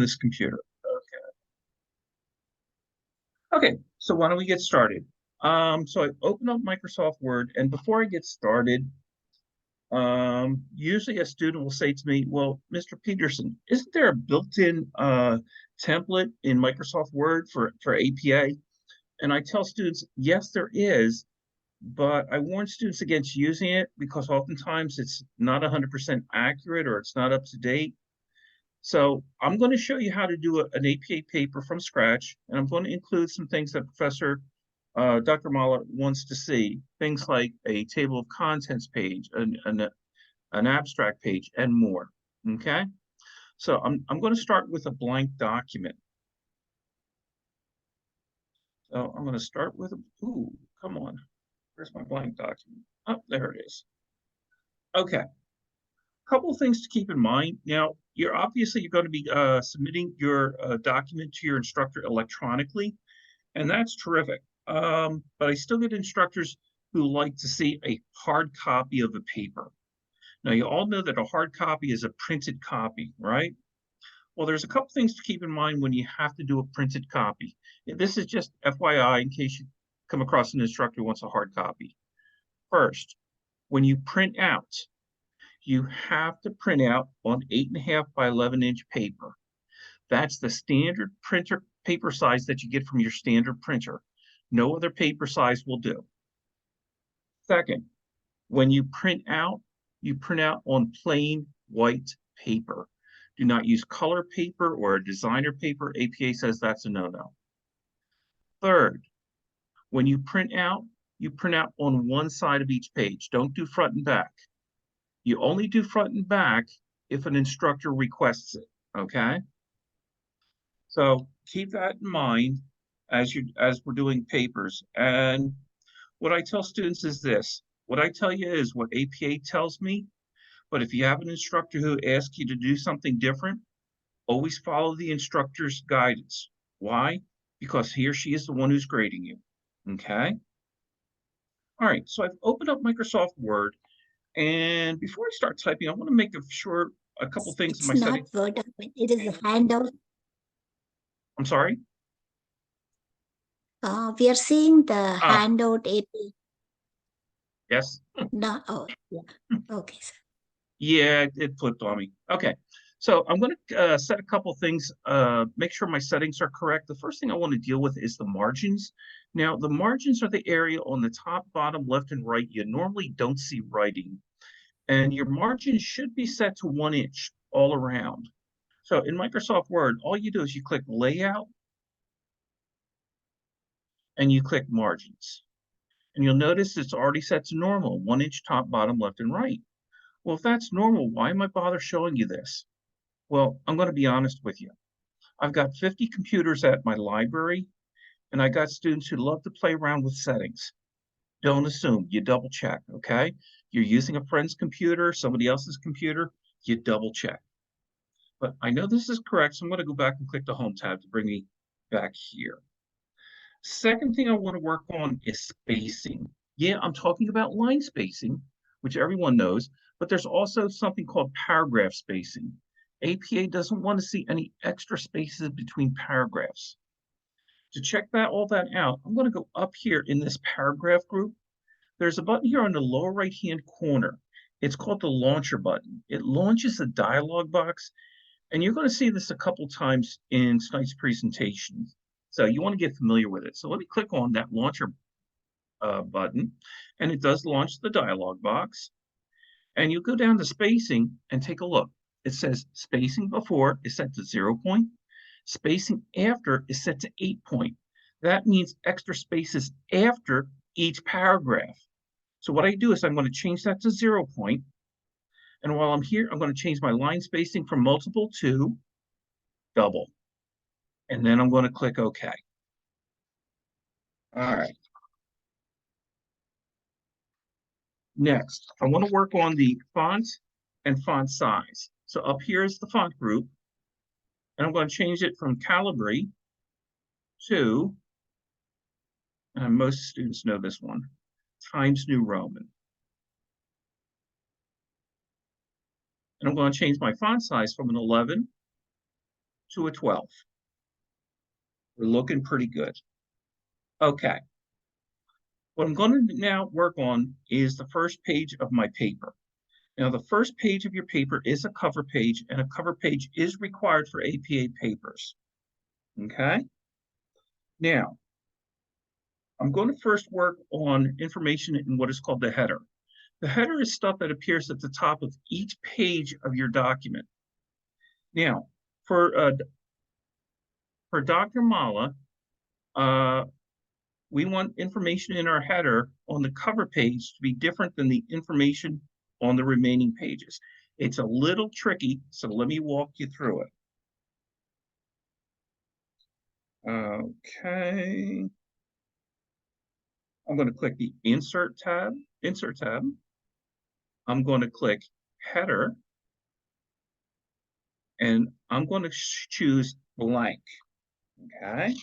this computer. Okay, so why don't we get started? So I open up Microsoft Word, and before I get started, usually a student will say to me, well, Mr. Peterson, isn't there a built-in template in Microsoft Word for APA? And I tell students, yes, there is, but I warn students against using it because oftentimes it's not 100% accurate or it's not up to date. So I'm going to show you how to do an APA paper from scratch, and I'm going to include some things that Professor Dr. Mahler wants to see, things like a table of contents page, an abstract page, and more, okay? So I'm going to start with a blank document. So I'm going to start with, ooh, come on, where's my blank document? Oh, there it is. Okay. Couple of things to keep in mind. Now, you're going to be submitting your document to your instructor electronically, and that's terrific. But I still get instructors who like to see a hard copy of the paper. Now, you all know that a hard copy is a printed copy, right? Well, there's a couple things to keep in mind when you have to do a printed copy. This is just FYI in case you come across an instructor who wants a hard copy. First, when you print out, you have to print out on 8.5 by 11-inch paper. That's the standard printer paper size that you get from your standard printer. No other paper size will do. Second, when you print out on plain white paper. Do not use color paper or a designer paper. APA says that's a no-no. Third, when you print out on one side of each page. Don't do front and back. You only do front and back if an instructor requests it, okay? So keep that in mind as we're doing papers. And what I tell students is this. What I tell you is what APA tells me, but if you have an instructor who asks you to do something different, always follow the instructor's guidance. Why? Because he or she is the one who's grading you, okay? All right, so I've opened up Microsoft Word, and before I start typing, I want to make sure a couple things in my It's setting. not Word document. It is a handout. I'm sorry? We are seeing the handout AP. Yes. No, oh, yeah. Okay, sir. Yeah, it flipped on me. Okay, so I'm going to set a couple things, make sure my settings are correct. The first thing I want to deal with is the margins. Now, the margins are the area on the top, bottom, left, and right you normally don't see writing. And your margins should be set to 1 inch all around. So in Microsoft Word, all you do is you click Layout, and you click Margins. And you'll notice it's already set to normal, 1 inch top, bottom, left, and right. Well, if that's normal, why am I bother showing you this? Well, I'm going to be honest with you. I've got 50 computers at my library, and I got students who love to play around with settings. Don't assume, you double check, okay? You're using a friend's computer, somebody else's computer, you double check. But I know this is correct, so I'm going to go back and click the Home tab to bring me back here. Second thing I want to work on is spacing. Yeah, I'm talking about line spacing, which everyone knows, but there's also something called paragraph spacing. APA doesn't want to see any extra spaces between paragraphs. To check all that out, I'm going to go up here in this paragraph group. There's a button here on the lower right-hand corner. It's called the launcher button. It launches a dialog box, and you're going to see this a couple times in tonight's presentation. So you want to get familiar with it. So let me click on that launcher button, and it does launch the dialog box. And you go down to spacing and take a look. It says spacing before is set to 0 point. Spacing after is set to 8 point. That means extra spaces after each paragraph. So what I do is I'm going to change that to 0 point. And while I'm here, I'm going to change my line spacing from multiple to double. And then I'm going to click OK. All right. Next, I want to work on the font and font size. So up here is the font group. And I'm going to change it from Calibri to, and most students know this one, Times New Roman. And I'm going to change my font size from an 11 to a 12. We're looking pretty good. Okay. What I'm going to now work on is the first page of my paper. Now, the first page of your paper is a cover page, and a cover page is required for APA papers. Okay? Now, I'm going to first work on information in what is called the header. The header is stuff that appears at the top of each page of your document. Now, for Dr. Mala, we want information in our header on the cover page to be different than the information on the remaining pages. It's a little tricky, so let me walk you through it. Okay. I'm going to click the Insert tab. I'm going to click Header, and I'm going to choose blank. Okay.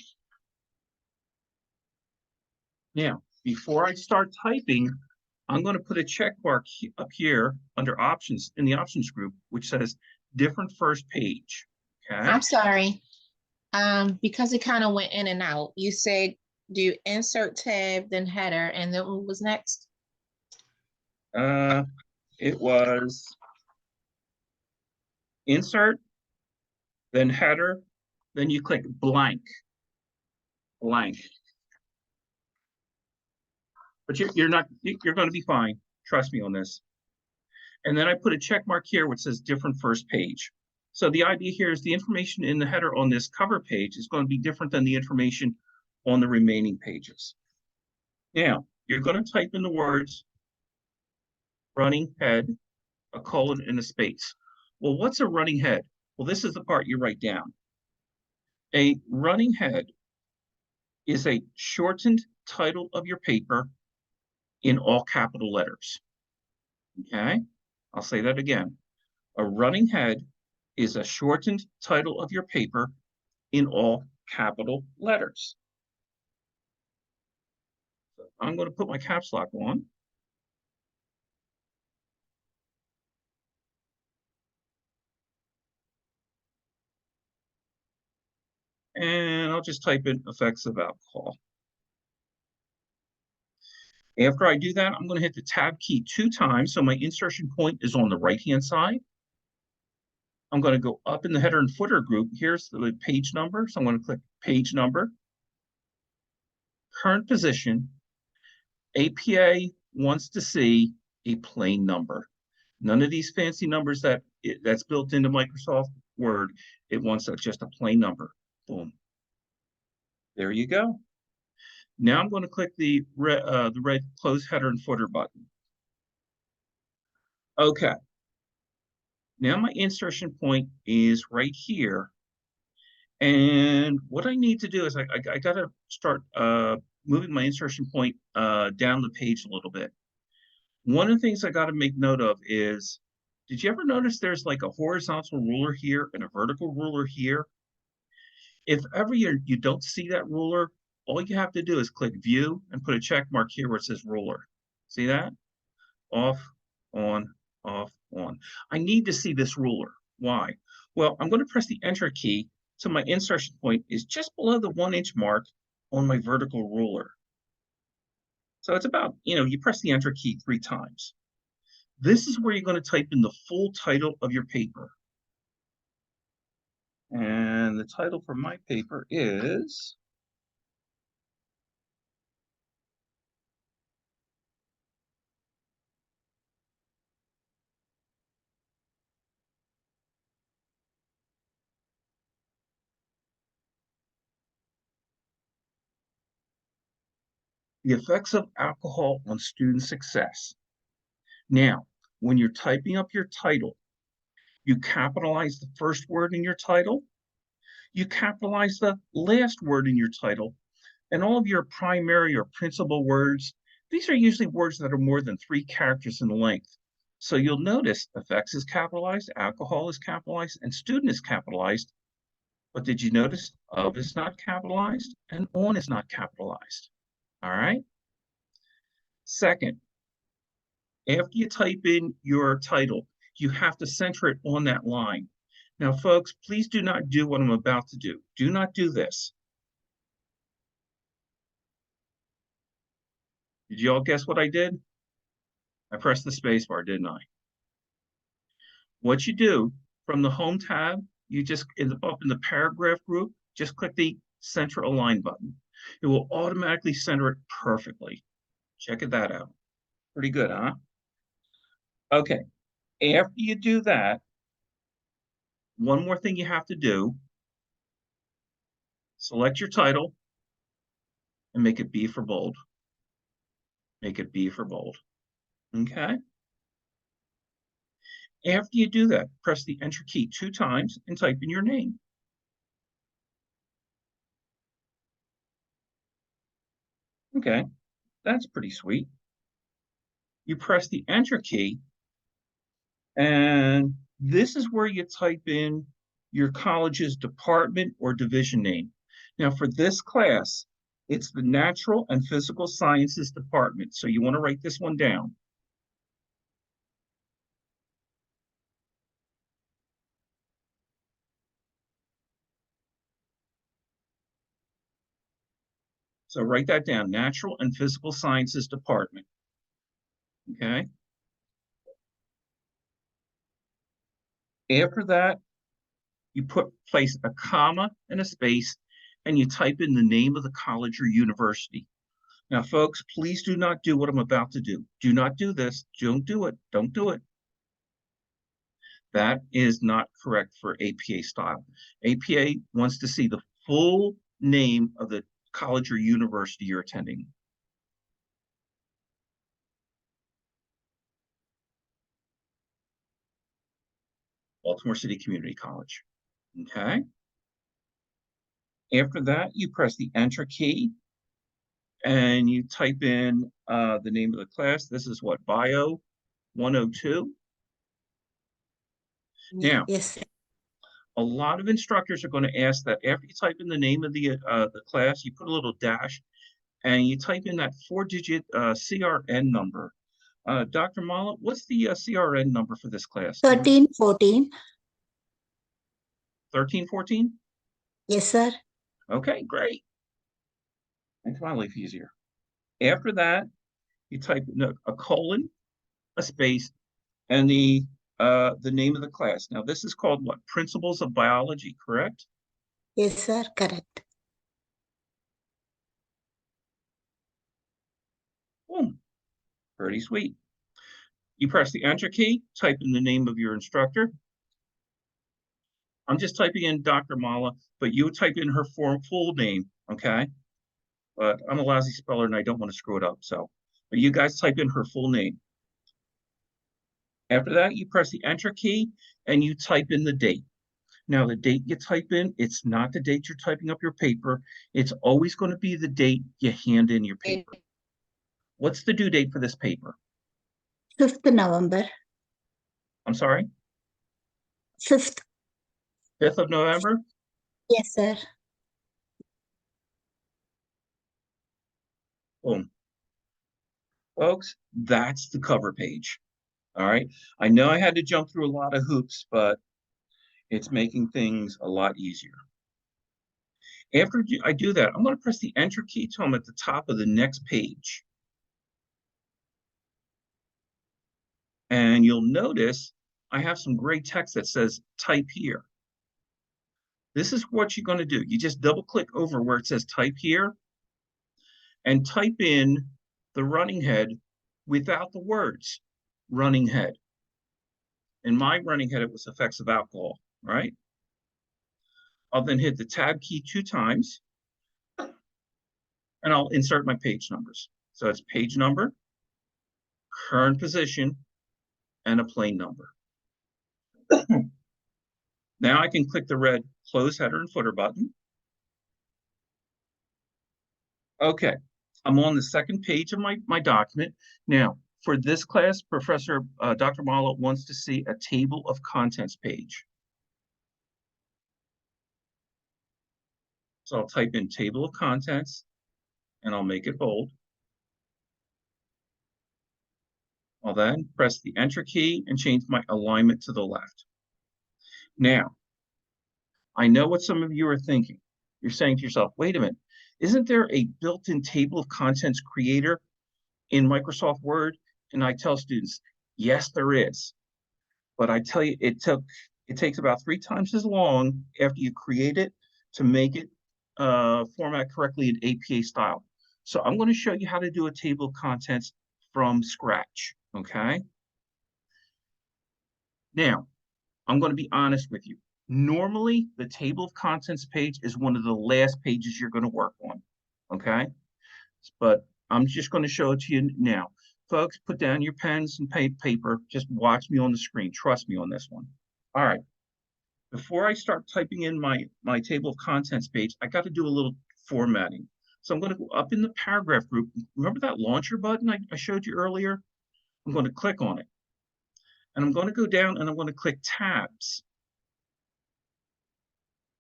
Now, before I start typing, I'm going to put a check mark up here under options in the options group, which says different first page. Okay. I'm sorry. Because it kind of went in and out. You said do insert tab, then header, and then what was next? It was insert, then header, then you click blank. But you're going to be fine. Trust me on this. And then I put a check mark here which says different first page. So the idea here is the information in the header on this cover page is going to be different than the information on the remaining pages. Now, you're going to type in the words running head, a colon, and a space. Well, what's a running head? Well, this is the part you write down. A running head is a shortened title of your paper in all capital letters. Okay, I'll say that again. A running head is a shortened title of your paper in all capital letters. So I'm going to put my caps lock on. And I'll just type in effects of alcohol. After I do that, I'm going to hit the tab key 2 times, so my insertion point is on the right-hand side. I'm going to go up in the header and footer group. Here's the page number, so I'm going to click page number. Current position. APA wants to see a plain number. None of these fancy numbers that's built into Microsoft Word. It wants just a plain number. Boom. There you go. Now I'm going to click the red close header and footer button. Okay. Now my insertion point is right here. And what I need to do is I got to start moving my insertion point down the page a little bit. One of the things I got to make note of is, did you ever notice there's like a horizontal ruler here and a vertical ruler here? If ever you don't see that ruler, all you have to do is click View and put a check mark here where it says Ruler. See that? Off, on, off, on. I need to see this ruler. Why? Well, I'm going to press the Enter key, so my insertion point is just below the 1-inch mark on my vertical ruler. So it's about, you press the Enter key 3 times. This is where you're going to type in the full title of your paper. And the title for my paper is The Effects of Alcohol on Student Success. Now, when you're typing up your title, you capitalize the first word in your title, you capitalize the last word in your title, and all of your primary or principal words, these are usually words that are more than 3 characters in length. So you'll notice effects is capitalized, alcohol is capitalized, and student is capitalized. But did you notice of is not capitalized and on is not capitalized? All right. Second, after you type in your title, you have to center it on that line. Now, folks, please do not do what I'm about to do. Do not do this. Did you all guess what I did? I pressed the space bar, didn't I? What you do from the home tab, you just up in the paragraph group, just click the center align button. It will automatically center it perfectly. Check that out. Pretty good, huh? Okay, after you do that, one more thing you have to do, select your title and make it B for bold. Make it B for bold, okay? After you do that, press the Enter key 2 times and type in your name. Okay, that's pretty sweet. You press the Enter key, and this is where you type in your college's department or division name. Now, for this class, it's the Natural and Physical Sciences Department, so you want to write this one down. So write that down, Natural and Physical Sciences Department. Okay. After that, you place a comma and a space, and you type in the name of the college or university. Now, folks, please do not do what I'm about to do. Do not do this. Don't do it. Don't do it. That is not correct for APA style. APA wants to see the full name of the college or university you're attending. Baltimore City Community College. Okay. After that, you press the Enter key and you type in the name of the class. This is what, Bio 102. Now, Yes. a lot of instructors are going to ask that after you type in the name of the class, you put a little dash and you type in that 4-digit CRN number. Dr. Mala, what's the CRN number for this class? 1314. 1314? Yes, sir. Okay, great. Makes my life easier. After that, you type in a colon, a space, and the name of the class. Now, this is called what? Principles of Biology, correct? Yes, sir. Correct. Boom. Pretty sweet. You press the Enter key, type in the name of your instructor. I'm just typing in Dr. Mala, but you type in her full name, okay? But I'm a lousy speller and I don't want to screw it up, so. But you guys type in her full name. After that, you press the Enter key and you type in the date. Now, the date you type in, it's not the date you're typing up your paper. It's always going to be the date you hand in your paper. What's the due date for this paper? 5th November. I'm sorry? 5th. 5th of November? Yes, sir. Boom. Folks, that's the cover page. All right. I know I had to jump through a lot of hoops, but it's making things a lot easier. After I do that, I'm going to press the Enter key till I'm at the top of the next page. And you'll notice I have some gray text that says type here. This is what you're going to do. You just double click over where it says type here and type in the running head without the words running head. In my running head, it was effects of alcohol, right? I'll then hit the tab key 2 times and I'll insert my page numbers. So it's page number, current position, and a plain number. Now I can click the red close header and footer button. Okay, I'm on the second page of my document. Now, for this class, Professor Dr. Mala wants to see a table of contents page. So I'll type in table of contents and I'll make it bold. I'll then press the Enter key and change my alignment to the left. Now, I know what some of you are thinking. You're saying to yourself, wait a minute, isn't there a built-in table of contents creator in Microsoft Word? And I tell students, yes, there is. But I tell you, it takes about 3 times as long after you create it to make it format correctly in APA style. So I'm going to show you how to do a table of contents from scratch, okay? Now, I'm going to be honest with you. Normally, the table of contents page is one of the last pages you're going to work on, okay? But I'm just going to show it to you now. Folks, put down your pens and paper. Just watch me on the screen. Trust me on this one. All right. Before I start typing in my table of contents page, I got to do a little formatting. So I'm going to go up in the paragraph group. Remember that launcher button I showed you earlier? I'm going to click on it. And I'm going to go down and I'm going to click tabs.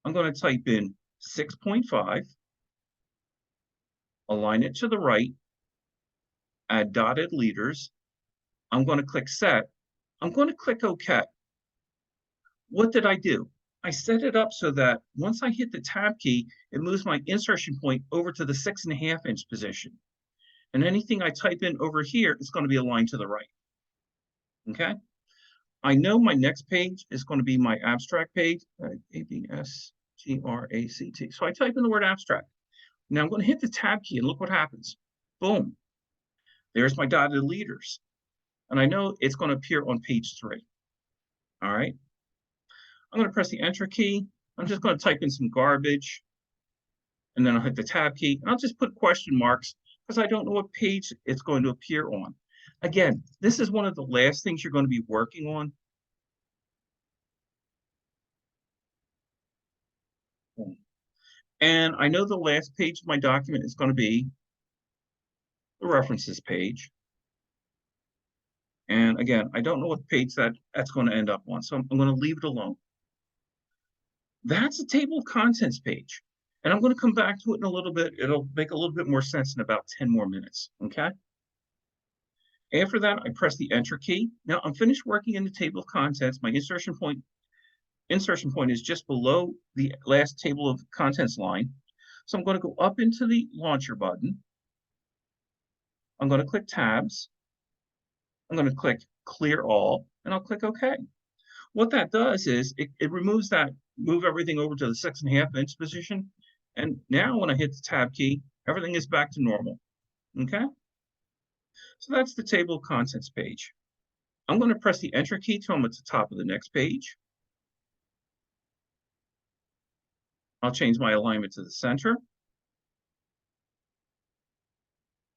I'm going to type in 6.5, align it to the right, add dotted leaders. I'm going to click set. I'm going to click OK. What did I do? I set it up so that once I hit the tab key, it moves my insertion point over to the 6.5 inch position. And anything I type in over here is going to be aligned to the right. Okay? I know my next page is going to be my abstract page, ABSTRACT. So I type in the word abstract. Now I'm going to hit the tab key and look what happens. Boom. There's my dotted leaders. And I know it's going to appear on page 3. All right. I'm going to press the enter key. I'm just going to type in some garbage. And then I'll hit the tab key. And I'll just put question marks because I don't know what page it's going to appear on. Again, this is one of the last things you're going to be working on. And I know the last page of my document is going to be the references page. And again, I don't know what page that's going to end up on, so I'm going to leave it alone. That's a table of contents page. And I'm going to come back to it in a little bit. It'll make a little bit more sense in about 10 more minutes, okay? After that, I press the enter key. Now I'm finished working in the table of contents. My insertion point is just below the last table of contents line. So I'm going to go up into the launcher button. I'm going to click tabs. I'm going to click clear all, and I'll click OK. What that does is it removes that, move everything over to the 6.5 inch position. And now when I hit the tab key, everything is back to normal. Okay? So that's the table of contents page. I'm going to press the enter key till I'm at the top of the next page. I'll change my alignment to the center.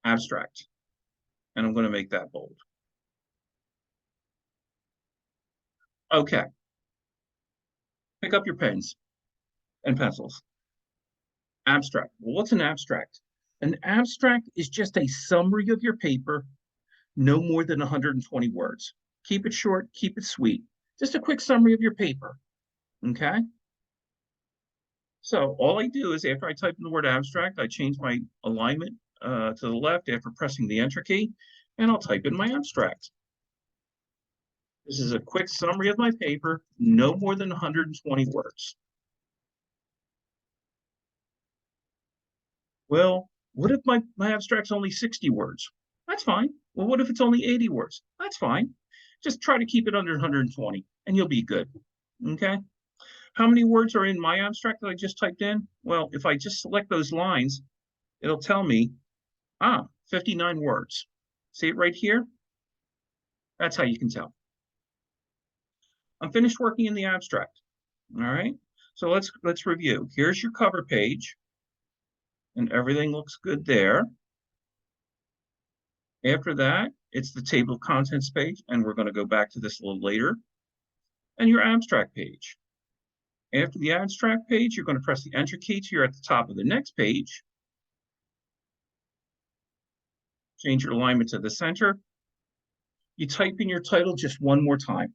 Abstract. And I'm going to make that bold. Okay. Pick up your pens and pencils. Abstract. Well, what's an abstract? An abstract is just a summary of your paper, no more than 120 words. Keep it short, keep it sweet. Just a quick summary of your paper, okay? So all I do is after I type in the word abstract, I change my alignment to the left after pressing the enter key, and I'll type in my abstract. This is a quick summary of my paper, no more than 120 words. Well, what if my abstract's only 60 words? That's fine. Well, what if it's only 80 words? That's fine. Just try to keep it under 120 and you'll be good. Okay. How many words are in my abstract that I just typed in? Well, if I just select those lines, it'll tell me, 59 words. See it right here? That's how you can tell. I'm finished working in the abstract. All right. So let's review. Here's your cover page. And everything looks good there. After that, it's the table of contents page, and we're going to go back to this a little later, and your abstract page. After the abstract page, you're going to press the enter key till you're at the top of the next page. Change your alignment to the center. You type in your title just one more time.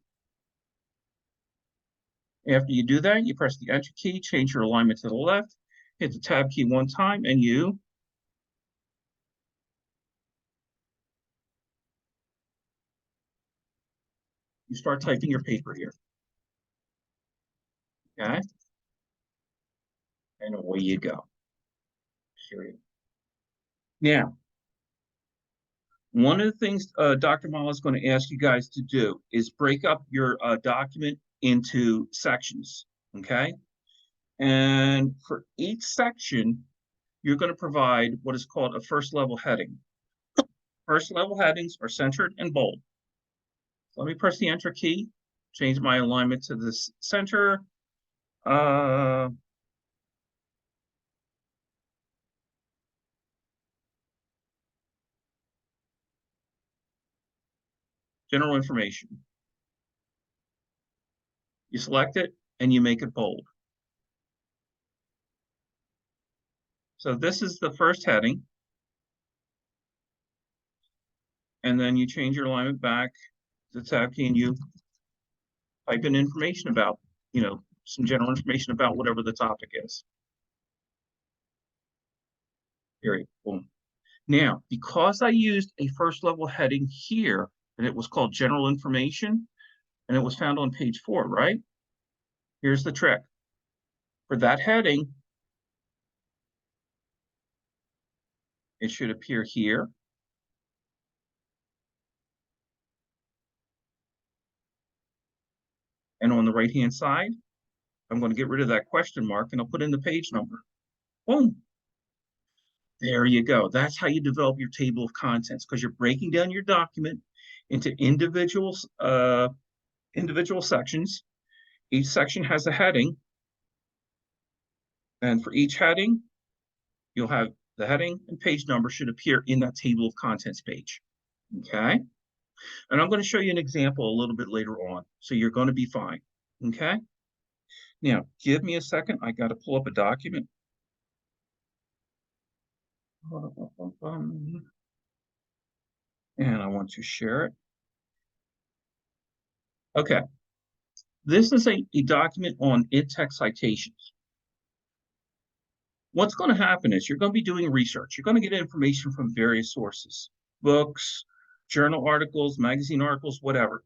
After you do that, you press the enter key, change your alignment to the left, hit the tab key one time, and you start typing your paper here. Okay. And away you go. Period. Now, one of the things Dr. Mala is going to ask you guys to do is break up your document into sections, okay? And for each section, you're going to provide what is called a first level heading. First level headings are centered and bold. So let me press the enter key, change my alignment to the center. General information. You select it and you make it bold. So this is the first heading. And then you change your alignment back to the tab key and you type in information about, some general information about whatever the topic is. Period. Boom. Now, because I used a first level heading here, and it was called general information, and it was found on page 4, right? Here's the trick. For that heading, it should appear here. And on the right-hand side, I'm going to get rid of that question mark and I'll put in the page number. Boom. There you go. That's how you develop your table of contents, because you're breaking down your document into individual sections. Each section has a heading. And for each heading, you'll have the heading and page number should appear in that table of contents page. Okay. And I'm going to show you an example a little bit later on. So you're going to be fine. Okay. Now, give me a second. I got to pull up a document. And I want to share it. Okay. This is a document on in-text citations. What's going to happen is you're going to be doing research. You're going to get information from various sources, books, journal articles, magazine articles, whatever.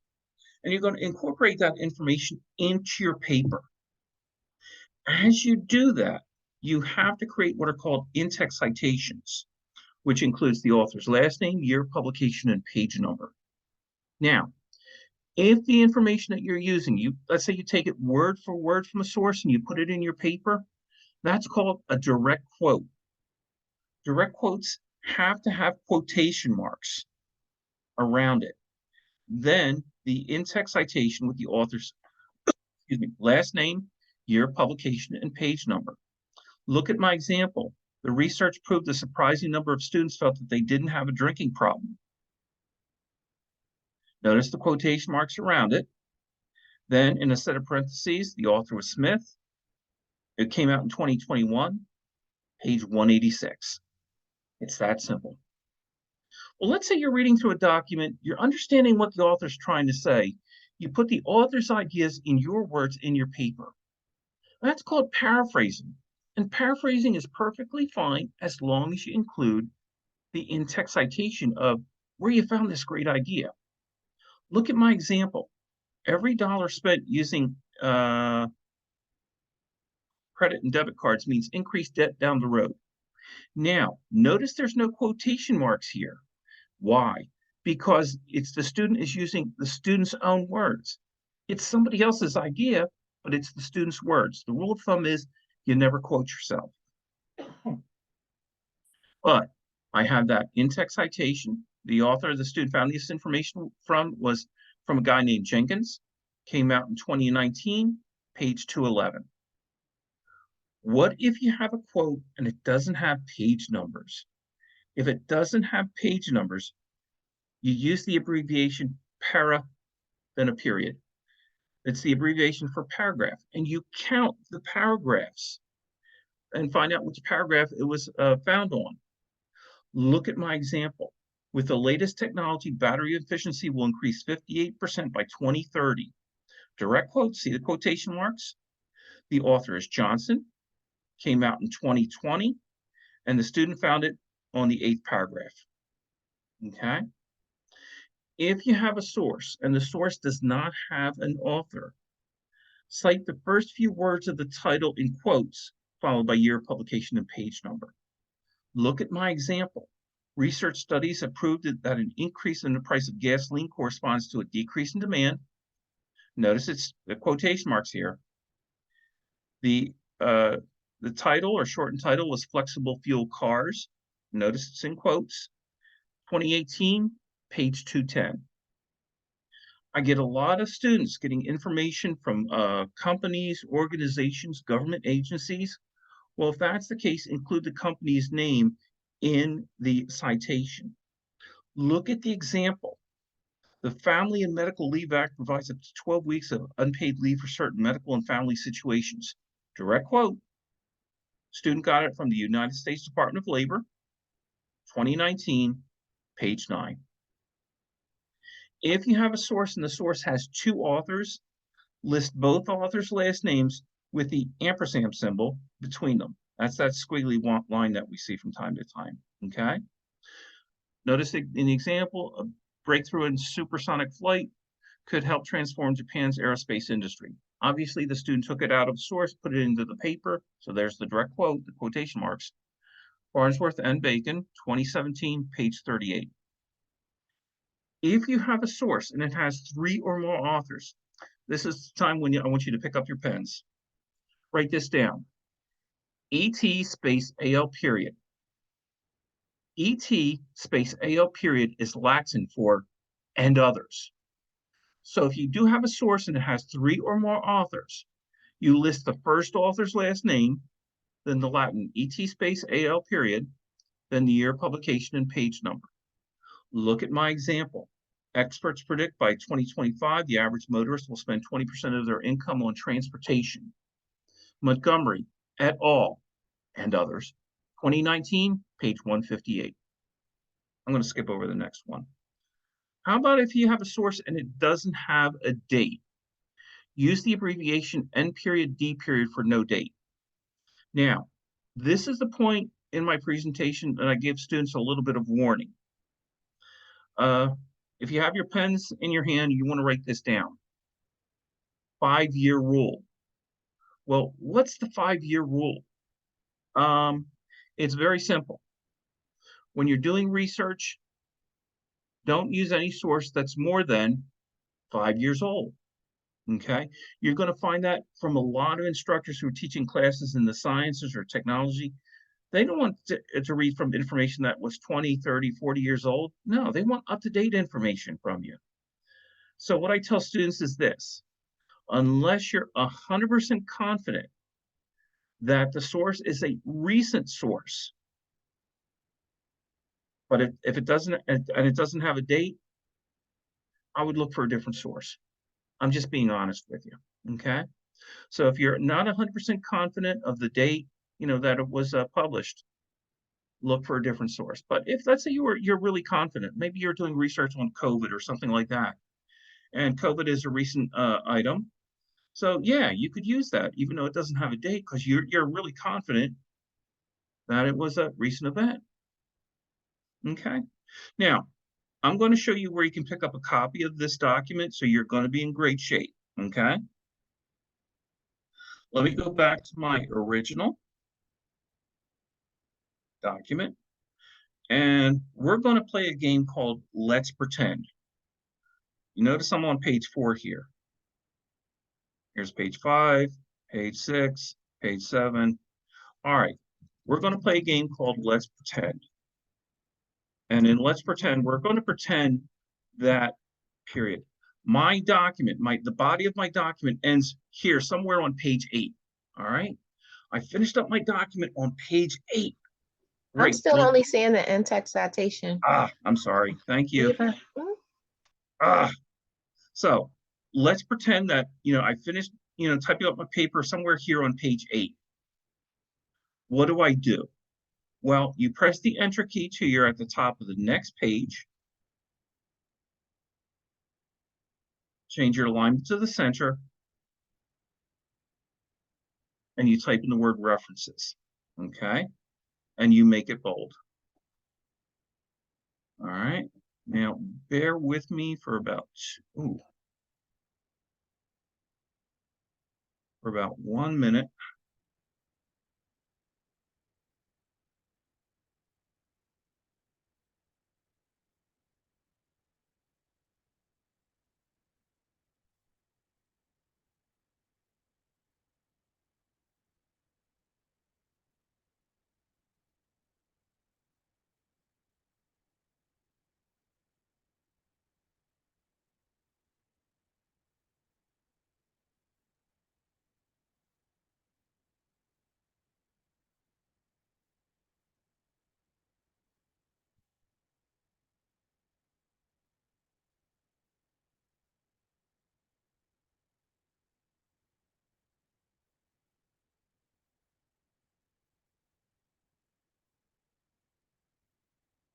And you're going to incorporate that information into your paper. As you do that, you have to create what are called in-text citations, which includes the author's last name, year of publication, and page number. Now, if the information that you're using, let's say you take it word for word from a source and you put it in your paper, that's called a direct quote. Direct quotes have to have quotation marks around it. Then the in-text citation with the author's last name, year of publication, and page number. Look at my example. The research proved a surprising number of students felt that they didn't have a drinking problem. Notice the quotation marks around it. Then in a set of parentheses, the author was Smith. It came out in 2021, page 186. It's that simple. Well, let's say you're reading through a document, you're understanding what the author's trying to say. You put the author's ideas in your words in your paper. That's called paraphrasing. And paraphrasing is perfectly fine as long as you include the in-text citation of where you found this great idea. Look at my example. Every dollar spent using credit and debit cards means increased debt down the road. Now, notice there's no quotation marks here. Why? Because the student is using the student's own words. It's somebody else's idea, but it's the student's words. The rule of thumb is you never quote yourself. But I have that in-text citation. The author the student found this information from was from a guy named Jenkins. Came out in 2019, page 211. What if you have a quote and it doesn't have page numbers? If it doesn't have page numbers, you use the abbreviation para, then a period. It's the abbreviation for paragraph, and you count the paragraphs and find out which paragraph it was found on. Look at my example. With the latest technology, battery efficiency will increase 58% by 2030. Direct quotes, see the quotation marks? The author is Johnson, came out in 2020, and the student found it on the 8th paragraph. Okay? If you have a source and the source does not have an author, cite the first few words of the title in quotes followed by year of publication and page number. Look at my example. Research studies have proved that an increase in the price of gasoline corresponds to a decrease in demand. Notice it's the quotation marks here. The title or shortened title was Flexible Fuel Cars. Notice it's in quotes. 2018, page 210. I get a lot of students getting information from companies, organizations, government agencies. Well, if that's the case, include the company's name in the citation. Look at the example. The Family and Medical Leave Act provides up to 12 weeks of unpaid leave for certain medical and family situations. Direct quote. Student got it from the United States Department of Labor, 2019, page 9. If you have a source and the source has two authors, list both authors' last names with the ampersand symbol between them. That's that squiggly line that we see from time to time, okay? Notice in the example, a breakthrough in supersonic flight could help transform Japan's aerospace industry. Obviously, the student took it out of the source, put it into the paper, so there's the direct quote, the quotation marks. Farnsworth and Bacon, 2017, page 38. If you have a source and it has 3 or more authors, this is the time when I want you to pick up your pens. Write this down. ET space AL period. ET space AL period is Latin for and others. So if you do have a source and it has 3 or more authors, you list the first author's last name, then the Latin ET space AL period, then the year of publication and page number. Look at my example. Experts predict by 2025, the average motorist will spend 20% of their income on transportation. Montgomery, et al., and others. 2019, page 158. I'm going to skip over the next one. How about if you have a source and it doesn't have a date? Use the abbreviation N period D period for no date. Now, this is the point in my presentation that I give students a little bit of warning. If you have your pens in your hand, you want to write this down. 5-year rule. Well, what's the 5-year rule? It's very simple. When you're doing research, don't use any source that's more than 5 years old. Okay? You're going to find that from a lot of instructors who are teaching classes in the sciences or technology. They don't want to read from information that was 20, 30, 40 years old. No, they want up-to-date information from you. So what I tell students is this. Unless you're 100% confident that the source is a recent source, but if it doesn't, and it doesn't have a date, I would look for a different source. I'm just being honest with you, okay? So if you're not 100% confident of the date, that it was published, look for a different source. But if, let's say you're really confident, maybe you're doing research on COVID or something like that, and COVID is a recent item, so yeah, you could use that, even though it doesn't have a date, because you're really confident that it was a recent event. Okay. Now, I'm going to show you where you can pick up a copy of this document, so you're going to be in great shape. Okay. Let me go back to my original document, and we're going to play a game called Let's Pretend. You notice I'm on page 4 here. Here's page 5, page 6, page 7. All right, we're going to play a game called Let's Pretend. And in Let's Pretend, we're going to pretend that period. My document, the body of my document ends here, somewhere on page 8. All right, I finished up my document on page 8. Right. I'm still only seeing the in-text citation. I'm sorry. Thank you. So let's pretend that, I finished, typing up my paper somewhere here on page 8. What do I do? Well, you press the Enter key till you're at the top of the next page. Change your alignment to the center. And you type in the word references. Okay? And you make it bold. All right. Now, bear with me for about 1 minute.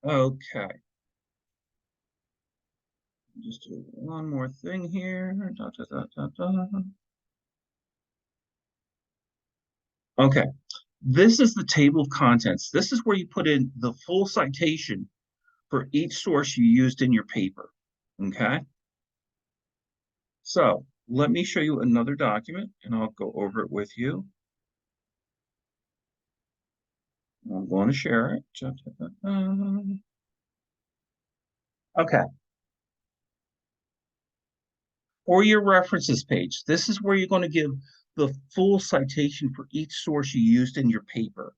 Okay. Just do one more thing here. Da, da, da, da, da. Okay. This is the table of contents. This is where you put in the full citation for each source you used in your paper. Okay. So let me show you another document and I'll go over it with you. I'm going to share it. Da, da, da, da. Okay. For your references page, this is where you're going to give the full citation for each source you used in your paper.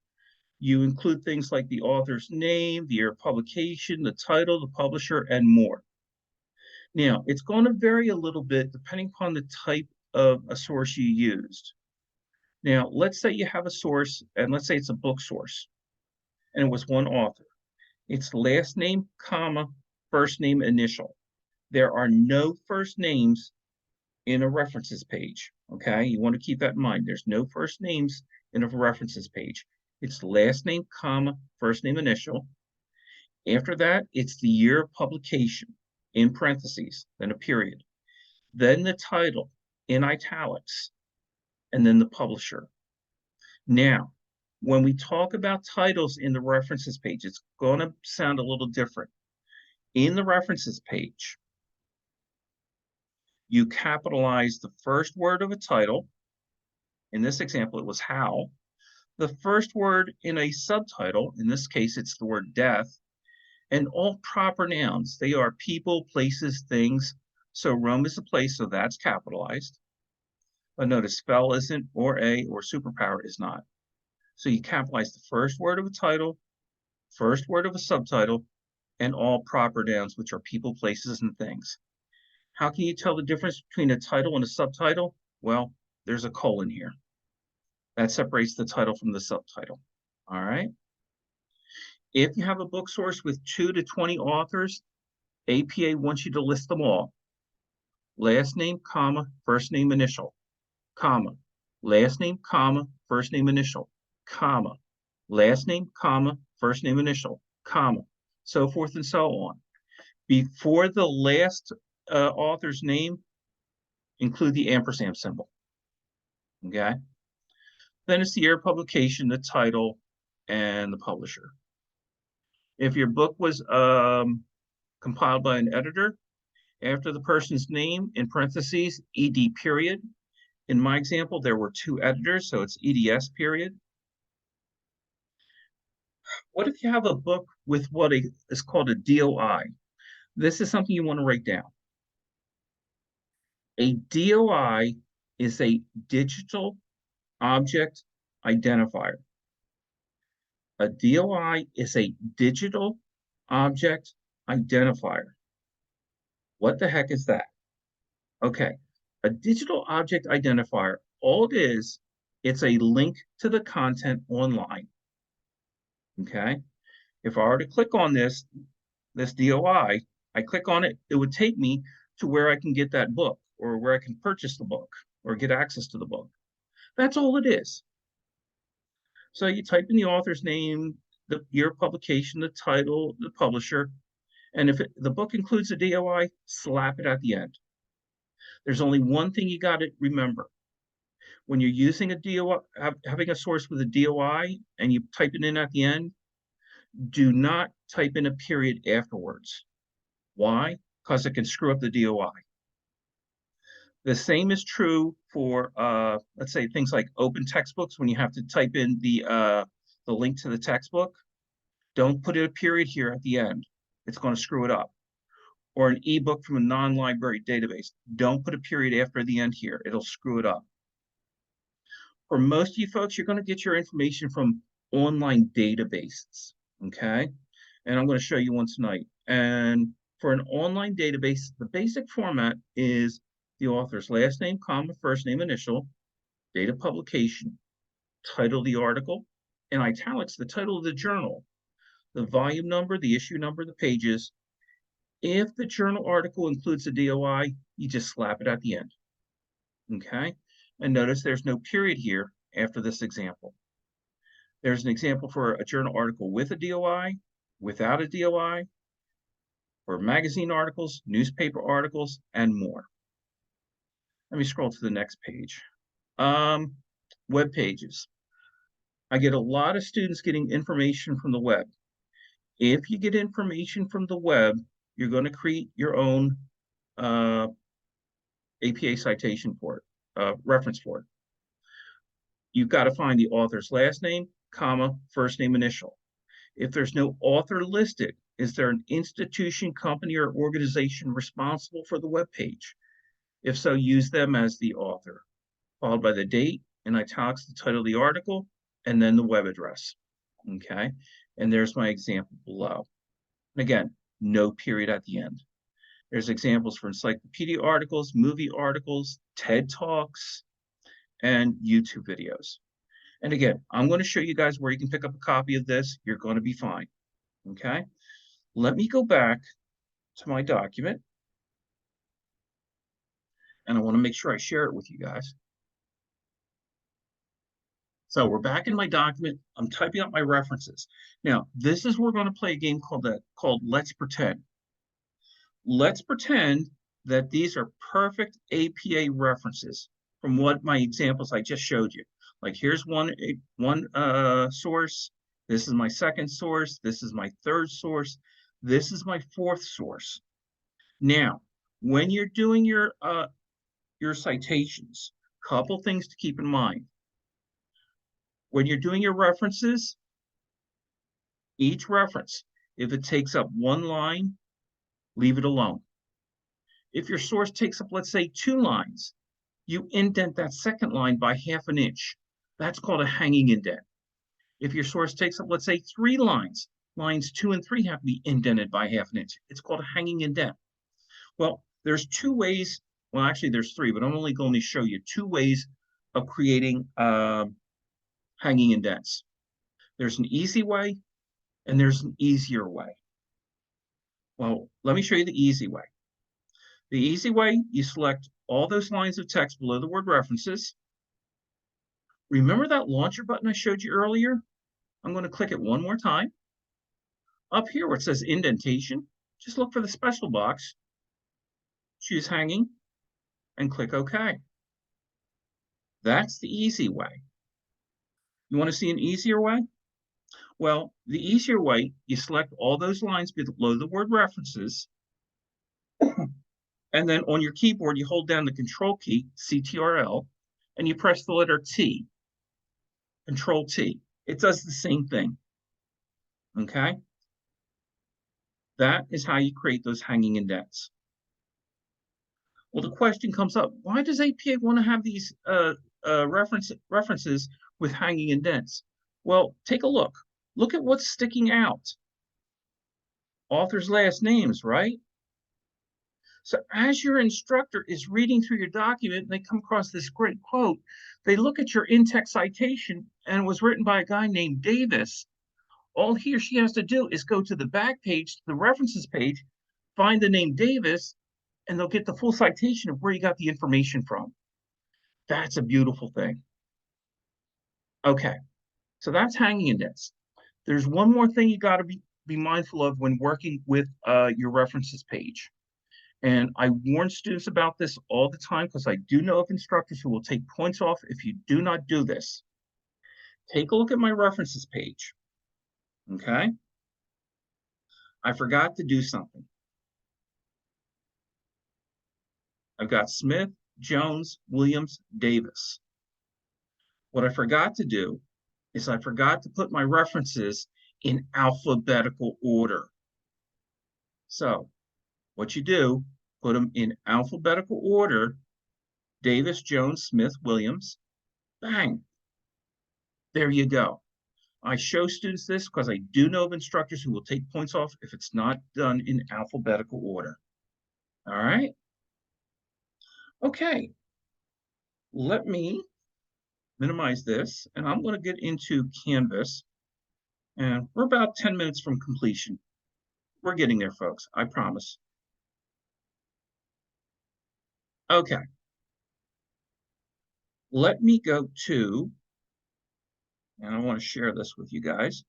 You include things like the author's name, the year of publication, the title, the publisher, and more. Now, it's going to vary a little bit depending upon the type of a source you used. Now, let's say you have a source, and let's say it's a book source, and it was one author. It's last name, comma, first name, initial. There are no first names in a references page, okay? You want to keep that in mind. There's no first names in a references page. It's last name, comma, first name, initial. After that, it's the year of publication in parentheses, then a period. Then the title in italics, and then the publisher. Now, when we talk about titles in the references page, it's going to sound a little different. In the references page, you capitalize the first word of a title. In this example, it was how. The first word in a subtitle, in this case, it's the word death, and all proper nouns. They are people, places, things. So Rome is a place, so that's capitalized. But notice spell isn't, or a, or superpower is not. So you capitalize the first word of a title, first word of a subtitle, and all proper nouns, which are people, places, and things. How can you tell the difference between a title and a subtitle? Well, there's a colon here. That separates the title from the subtitle. All right. If you have a book source with 2 to 20 authors, APA wants you to list them all. Last name, comma, first name, initial, comma, last name, comma, first name, initial, comma, last name, comma, first name, initial, comma, so forth and so on. Before the last author's name, include the ampersand symbol. Okay. Then it's the year of publication, the title, and the publisher. If your book was compiled by an editor, after the person's name, in parentheses, ED period. In my example, there were 2 editors, so it's EDS period. What if you have a book with what is called a DOI? This is something you want to write down. A DOI is a digital object identifier. A DOI is a digital object identifier. What the heck is that? Okay, a digital object identifier, all it is, it's a link to the content online. Okay, if I were to click on this DOI, I click on it, it would take me to where I can get that book or where I can purchase the book or get access to the book. That's all it is. So you type in the author's name, the year of publication, the title, the publisher, and if the book includes a DOI, slap it at the end. There's only one thing you got to remember. When you're using a DOI, having a source with a DOI, and you type it in at the end, do not type in a period afterwards. Why? Because it can screw up the DOI. The same is true for, let's say, things like open textbooks. When you have to type in the link to the textbook, don't put a period here at the end. It's going to screw it up. Or an ebook from a non-library database. Don't put a period after the end here. It'll screw it up. For most of you folks, you're going to get your information from online databases, okay? And I'm going to show you one tonight. And for an online database, the basic format is the author's last name, comma, first name, initial, date of publication, title of the article, in italics, the title of the journal, the volume number, the issue number, the pages. If the journal article includes a DOI, you just slap it at the end, okay? And notice there's no period here after this example. There's an example for a journal article with a DOI, without a DOI, for magazine articles, newspaper articles, and more. Let me scroll to the next page. Web pages. I get a lot of students getting information from the web. If you get information from the web, you're going to create your own APA citation for it, reference for it. You've got to find the author's last name, comma, first name, initial. If there's no author listed, is there an institution, company, or organization responsible for the web page? If so, use them as the author, followed by the date, in italics, the title of the article, and then the web address. Okay, and there's my example below. And again, no period at the end. There's examples for encyclopedia articles, movie articles, TED Talks, and YouTube videos. And again, I'm going to show you guys where you can pick up a copy of this. You're going to be fine. Okay, let me go back to my document. And I want to make sure I share it with you guys. So we're back in my document. I'm typing up my references. Now, this is where we're going to play a game called Let's Pretend. Let's pretend that these are perfect APA references from what my examples I just showed you. Like here's one source. This is my second source. This is my third source. This is my fourth source. Now, when you're doing your citations, couple things to keep in mind. When you're doing your references, each reference, if it takes up one line, leave it alone. If your source takes up, let's say, 2 lines, you indent that second line by ½ an inch. That's called a hanging indent. If your source takes up, let's say, 3 lines, lines 2 and 3 have to be indented by ½ an inch. It's called a hanging indent. Well, there's 2 ways. Well, actually, there's 3, but I'm only going to show you 2 ways of creating hanging indents. There's an easy way and there's an easier way. Well, let me show you the easy way. The easy way, you select all those lines of text below the word references. Remember that launcher button I showed you earlier? I'm going to click it one more time. Up here where it says indentation, just look for the special box, choose hanging, and click OK. That's the easy way. You want to see an easier way? Well, the easier way, you select all those lines below the word references, and then on your keyboard, you hold down the Control key, CTRL, and you press the letter T, Control T. It does the same thing, okay? That is how you create those hanging indents. Well, the question comes up, why does APA want to have these references with hanging indents? Well, take a look. Look at what's sticking out. Authors' last names, right? So as your instructor is reading through your document and they come across this great quote, they look at your in-text citation and it was written by a guy named Davis. All he or she has to do is go to the back page, the references page, find the name Davis, and they'll get the full citation of where you got the information from. That's a beautiful thing. Okay, so that's hanging indents. There's one more thing you got to be mindful of when working with your references page. And I warn students about this all the time because I do know of instructors who will take points off if you do not do this. Take a look at my references page. Okay? I forgot to do something. I've got Smith, Jones, Williams, Davis. What I forgot to do is I forgot to put my references in alphabetical order. So what you do, put them in alphabetical order, Davis, Jones, Smith, Williams, bang. There you go. I show students this because I do know of instructors who will take points off if it's not done in alphabetical order. All right. Okay. Let me minimize this, and I'm going to get into Canvas. And we're about 10 minutes from completion. We're getting there, folks. I promise. Okay. Let me go to, and I want to share this with you guys.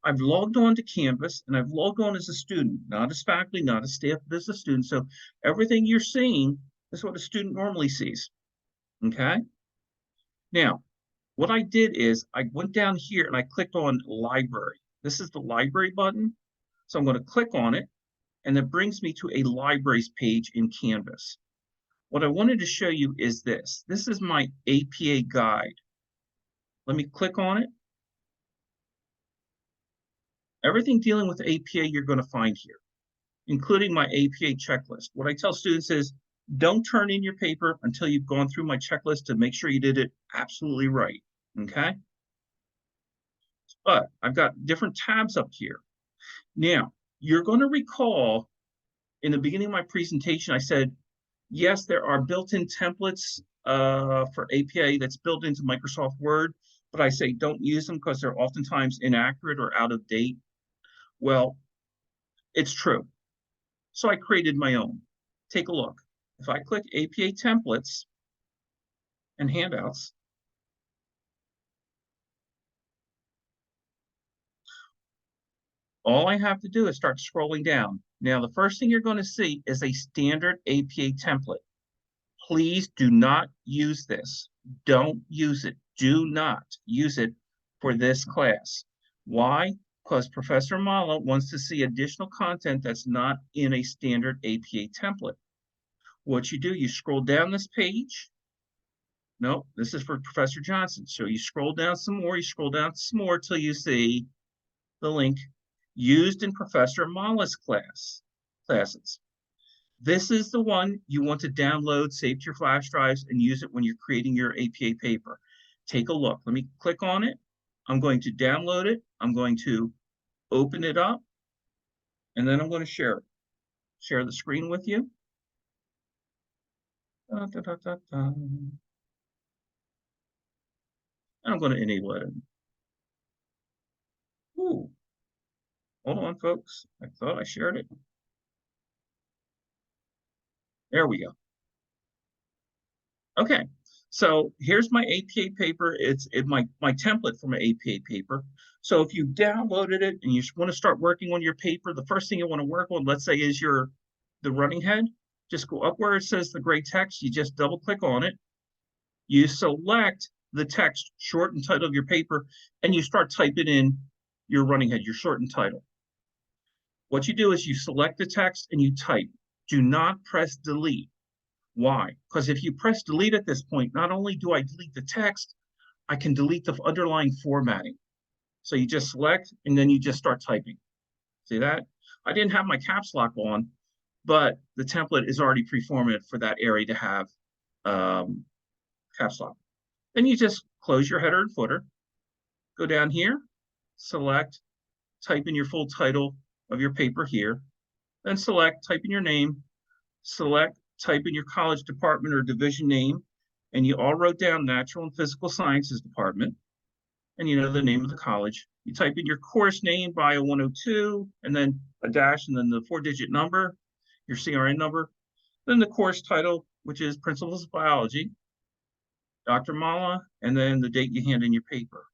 I've logged on to Canvas and I've logged on as a student, not as faculty, not as staff, but as a student. So everything you're seeing is what a student normally sees. Okay. Now, what I did is I went down here and I clicked on library. This is the library button. So I'm going to click on it and it brings me to a libraries page in Canvas. What I wanted to show you is this. This is my APA guide. Let me click on it. Everything dealing with APA you're going to find here, including my APA checklist. What I tell students is don't turn in your paper until you've gone through my checklist to make sure you did it absolutely right, okay? But I've got different tabs up here. Now, you're going to recall in the beginning of my presentation, I said, yes, there are built-in templates for APA that's built into Microsoft Word, but I say don't use them because they're oftentimes inaccurate or out of date. Well, it's true. So I created my own. Take a look. If I click APA templates and handouts, all I have to do is start scrolling down. Now, the first thing you're going to see is a standard APA template. Please do not use this. Don't use it. Do not use it for this class. Why? Because Professor Mala wants to see additional content that's not in a standard APA template. What you do, you scroll down this page. No, this is for Professor Johnson. So you scroll down some more, you scroll down some more till you see the link used in Professor Mala's classes. This is the one you want to download, save to your flash drives, and use it when you're creating your APA paper. Take a look. Let me click on it. I'm going to download it. I'm going to open it up, and then I'm going to share it. Share the screen with you. And I'm going to enable it. Ooh. Hold on, folks. I thought I shared it. There we go. Okay, so here's my APA paper. It's my template for my APA paper. So if you downloaded it and you want to start working on your paper, the first thing you want to work on, let's say, is the running head. Just go up where it says the gray text. You just double click on it. You select the text, short and title of your paper, and you start typing in your running head, your short and title. What you do is you select the text and you type. Do not press delete. Why? Because if you press delete at this point, not only do I delete the text, I can delete the underlying formatting. So you just select and then you just start typing. See that? I didn't have my caps lock on, but the template is already pre-formatted for that area to have caps lock. Then you just close your header and footer, go down here, select, type in your full title of your paper here, then select, type in your name, select, type in your college department or division name, and you all wrote down Natural and Physical Sciences Department, and you know the name of the college. You type in your course name, Bio 102, and then a dash, and then the 4-digit number, your CRN number, then the course title, which is Principles of Biology, Dr. Mala, and then the date you hand in your paper.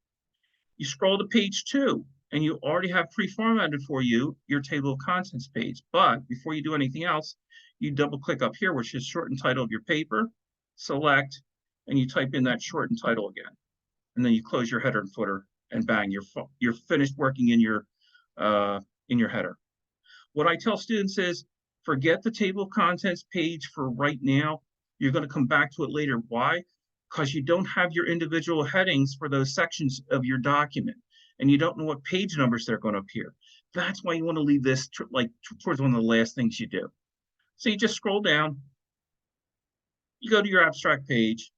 You scroll to page 2, and you already have pre-formatted for you your table of contents page. But before you do anything else, you double click up here, which is short and title of your paper, select, and you type in that short and title again. And then you close your header and footer, and bang, you're finished working in your header. What I tell students is, forget the table of contents page for right now. You're going to come back to it later. Why? Because you don't have your individual headings for those sections of your document, and you don't know what page numbers they're going to appear. That's why you want to leave this towards one of the last things you do. So you just scroll down, you go to your abstract page,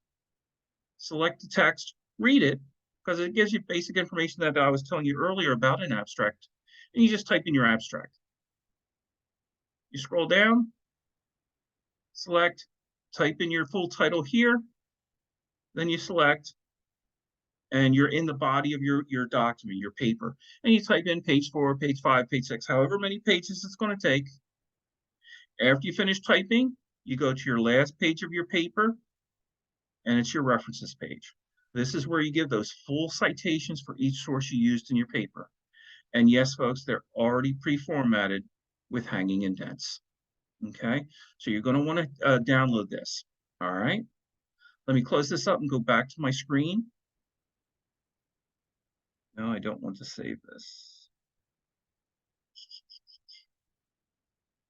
select the text, read it, because it gives you basic information that I was telling you earlier about an abstract, and you just type in your abstract. You scroll down, select, type in your full title here, then you select, and you're in the body of your document, your paper, and you type in page 4, page 5, page 6, however many pages it's going to take. After you finish typing, you go to your last page of your paper, and it's your references page. This is where you give those full citations for each source you used in your paper. And yes, folks, they're already pre-formatted with hanging indents. Okay, so you're going to want to download this. All right, let me close this up and go back to my screen. No, I don't want to save this.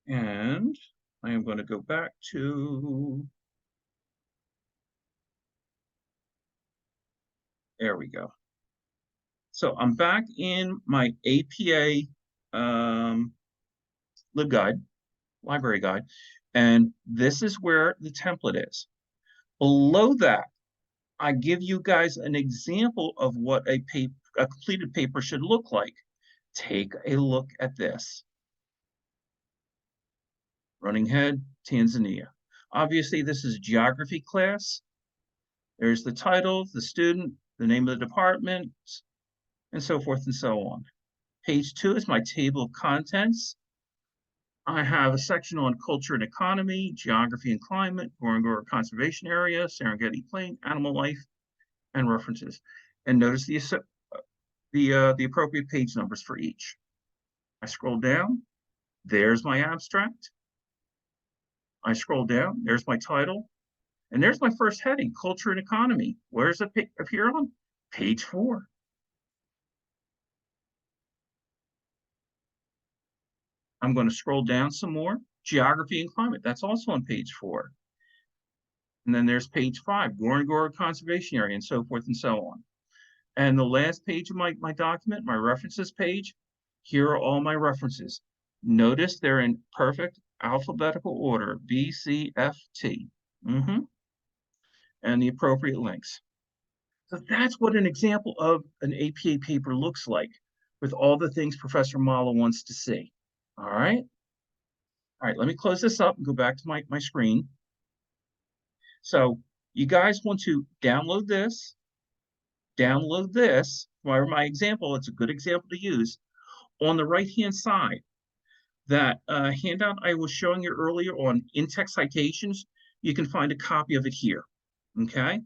And I am going to go back to, there we go. So I'm back in my APA LibGuide, library guide, and this is where the template is. Below that, I give you guys an example of what a completed paper should look like. Take a look at this. Running Head, Tanzania. Obviously, this is geography class. There's the title, the student, the name of the department, and so forth and so on. Page 2 is my table of contents. I have a section on culture and economy, geography and climate, Ngorongoro Conservation Area, Serengeti Plain, animal life, and references. And notice the appropriate page numbers for each. I scroll down, there's my abstract. I scroll down, there's my title, and there's my first heading, culture and economy. Where does it appear on? Page 4. I'm going to scroll down some more. Geography and climate, that's also on page 4. And then there's page 5, Ngorongoro Conservation Area, and so forth and so on. And the last page of my document, my references page, here are all my references. Notice they're in perfect alphabetical order, B, C, F, T. And the appropriate links. So that's what an example of an APA paper looks like with all the things Professor Malo wants to see. All right. All right, let me close this up and go back to my screen. So you guys want to download this. For my example, it's a good example to use. On the right-hand side, that handout I was showing you earlier on in-text citations, you can find a copy of it here, okay?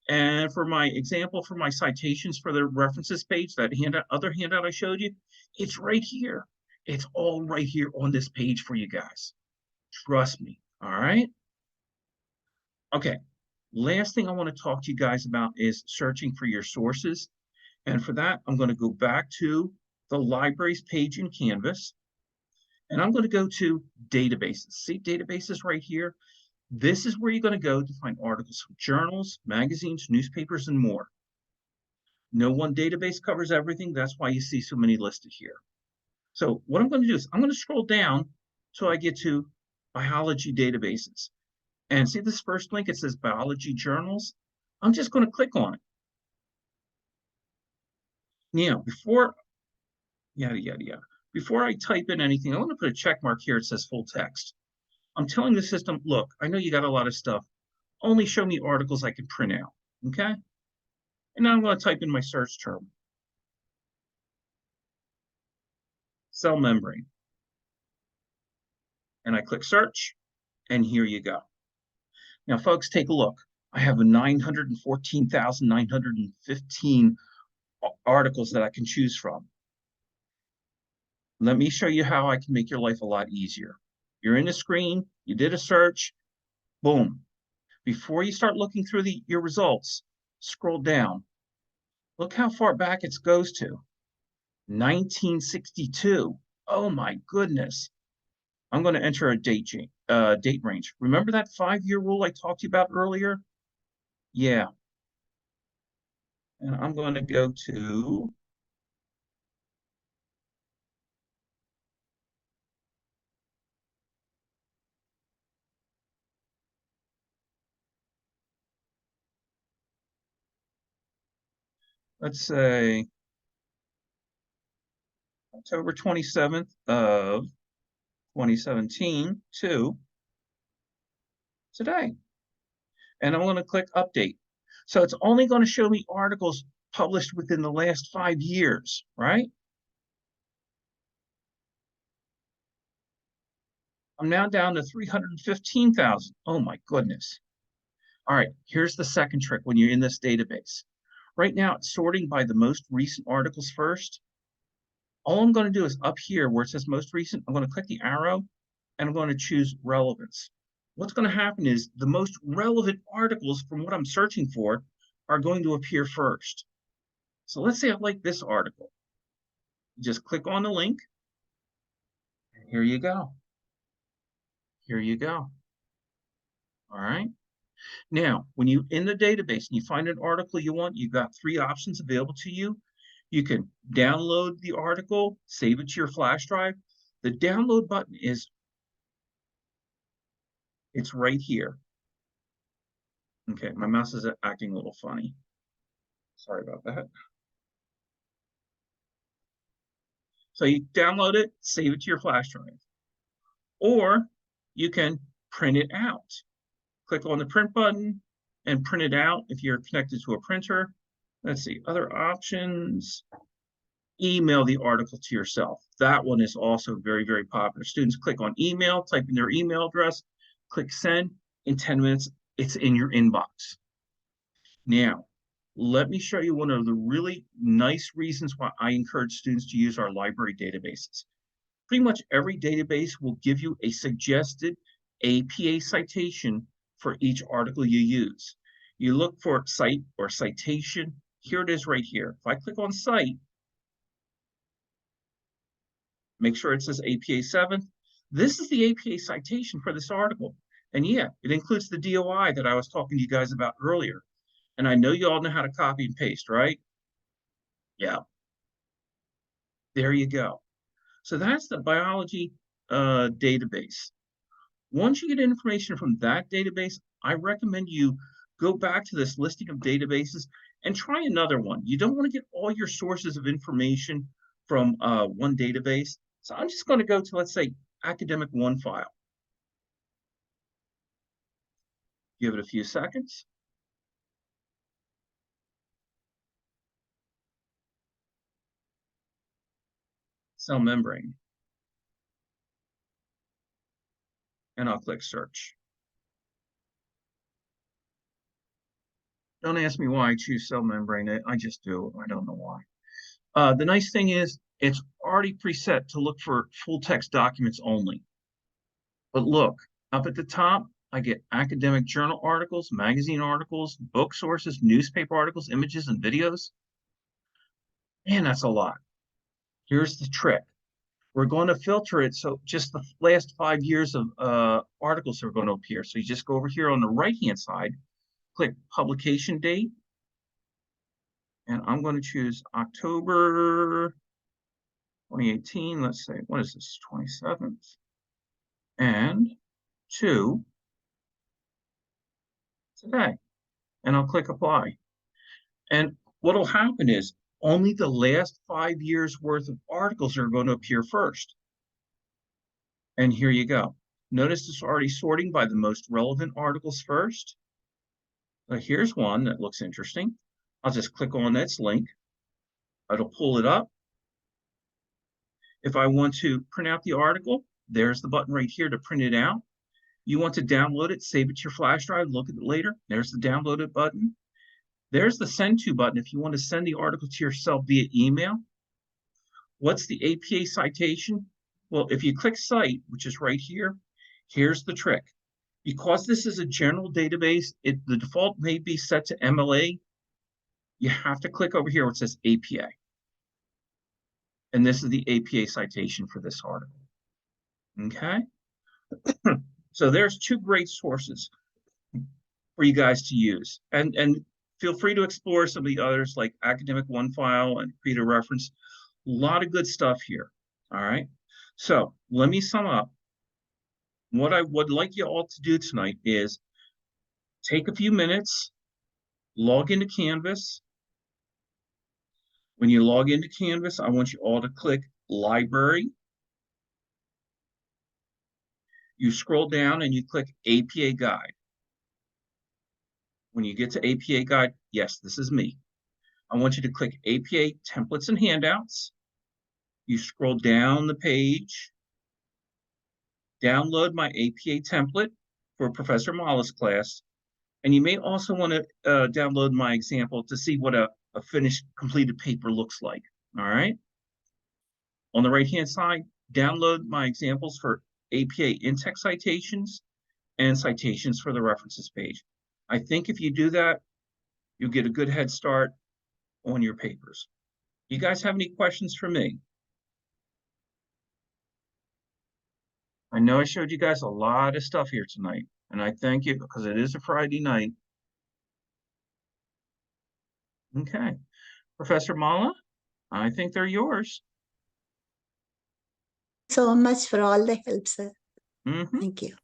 And for my example, for my citations for the references page, that other handout I showed you, it's right here. It's all right here on this page for you guys. Trust me, all right? Okay, last thing I want to talk to you guys about is searching for your sources. And for that, I'm going to go back to the libraries page in Canvas. And I'm going to go to databases. See databases right here? This is where you're going to go to find articles from journals, magazines, newspapers, and more. No one database covers everything. That's why you see so many listed here. So what I'm going to do is I'm going to scroll down so I get to biology databases. And see this first link, it says biology journals. I'm just going to click on it. Now, before I type in anything, I want to put a check mark here. It says full text. I'm telling the system, look, I know you got a lot of stuff. Only show me articles I can print out, okay? And now I'm going to type in my search term. Cell membrane. And I click search, and here you go. Now, folks, take a look. I have 914,915 articles that I can choose from. Let me show you how I can make your life a lot easier. You're in the screen, you did a search, boom. Before you start looking through your results, scroll down. Look how far back it goes to. 1962. Oh my goodness. I'm going to enter a date range. Remember that 5-year rule I talked to you about earlier? Yeah. And I'm going to go to let's say October 27th of 2017 to today. And I'm going to click update. So it's only going to show me articles published within the last 5 years, right? I'm now down to 315,000. Oh my goodness. All right, here's the second trick when you're in this database. Right now, it's sorting by the most recent articles first. All I'm going to do is up here where it says most recent, I'm going to click the arrow and I'm going to choose relevance. What's going to happen is the most relevant articles from what I'm searching for are going to appear first. So let's say I like this article. Just click on the link. And here you go. Here you go. All right. Now, when you in the database and you find an article you want, you've got 3 options available to you. You can download the article, save it to your flash drive. The download button it's right here. Okay, my mouse is acting a little funny. Sorry about that. So you download it, save it to your flash drive. Or you can print it out. Click on the print button and print it out if you're connected to a printer. Let's see, other options. Email the article to yourself. That one is also very, very popular. Students click on email, type in their email address, click send. In 10 minutes, it's in your inbox. Now, let me show you one of the really nice reasons why I encourage students to use our library databases. Pretty much every database will give you a suggested APA citation for each article you use. You look for cite or citation. Here it is right here. If I click on cite, make sure it says APA 7. This is the APA citation for this article. And yeah, it includes the DOI that I was talking to you guys about earlier. And I know you all know how to copy and paste, right? Yeah. There you go. So that's the biology database. Once you get information from that database, I recommend you go back to this listing of databases and try another one. You don't want to get all your sources of information from one database. So I'm just going to go to, let's say, Academic OneFile. Give it a few seconds. Cell membrane. And I'll click search. Don't ask me why I choose cell membrane. I just do. I don't know why. The nice thing is it's already preset to look for full text documents only. But look, up at the top, I get academic journal articles, magazine articles, book sources, newspaper articles, images, and videos. Man, that's a lot. Here's the trick. We're going to filter it so just the last 5 years of articles are going to appear. So you just go over here on the right-hand side, click publication date, and I'm going to choose October 2018. Let's say, what is this, 27th? And to today. And I'll click apply. And what will happen is only the last 5 years worth of articles are going to appear first. And here you go. Notice it's already sorting by the most relevant articles first. Here's one that looks interesting. I'll just click on its link. It'll pull it up. If I want to print out the article, there's the button right here to print it out. You want to download it, save it to your flash drive, look at it later. There's the download it button. There's the send to button if you want to send the article to yourself via email. What's the APA citation? Well, if you click cite, which is right here, here's the trick. Because this is a general database, the default may be set to MLA. You have to click over here where it says APA. And this is the APA citation for this article. Okay? So there's 2 great sources for you guys to use. And feel free to explore some of the others like Academic OneFile and Create a Reference. A lot of good stuff here. All right. So let me sum up. What I would like you all to do tonight is take a few minutes, log into Canvas. When you log into Canvas, I want you all to click Library. You scroll down and you click APA Guide. When you get to APA Guide, yes, this is me. I want you to click APA Templates and Handouts. You scroll down the page, download my APA template for Professor Mala's class, and you may also want to download my example to see what a finished completed paper looks like. All right. On the right-hand side, download my examples for APA in-text citations and citations for the references page. I think if you do that, you'll get a good head start on your papers. You guys have any questions for me? I know I showed you guys a lot of stuff here tonight, and I thank you because it is a Friday night. Okay, Professor Mala, I think they're yours. So much for all the help, sir. Mhm. Thank you.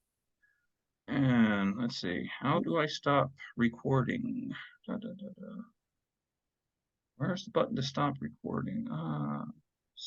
And let's see, how do I stop recording? Da, da, da, da. Where's the button to stop recording?